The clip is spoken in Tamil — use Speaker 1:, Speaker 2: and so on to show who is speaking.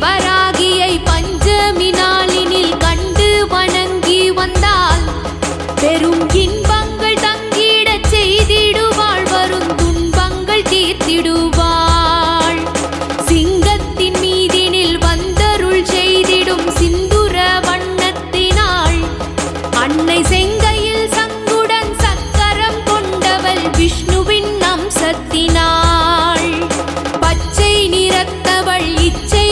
Speaker 1: வராகியை பஞ்சமி நாளினில் கண்டு வணங்கி வந்தால் பெரும் இன்பங்கள் தங்கிடச் செய்திடுவாள், வரும் துன்பங்கள் தீர்த்திடுவாள். சிங்கத்தின் மீதினில் வந்தருள் செய்திடும் சிந்துர வண்ணத்தினாள், அன்னை செங்கையில் சங்குடன் சக்கரம் கொண்டவள் விஷ்ணுவின் அம்சத்தினாள். பச்சை நிறத்தவள் இச்சை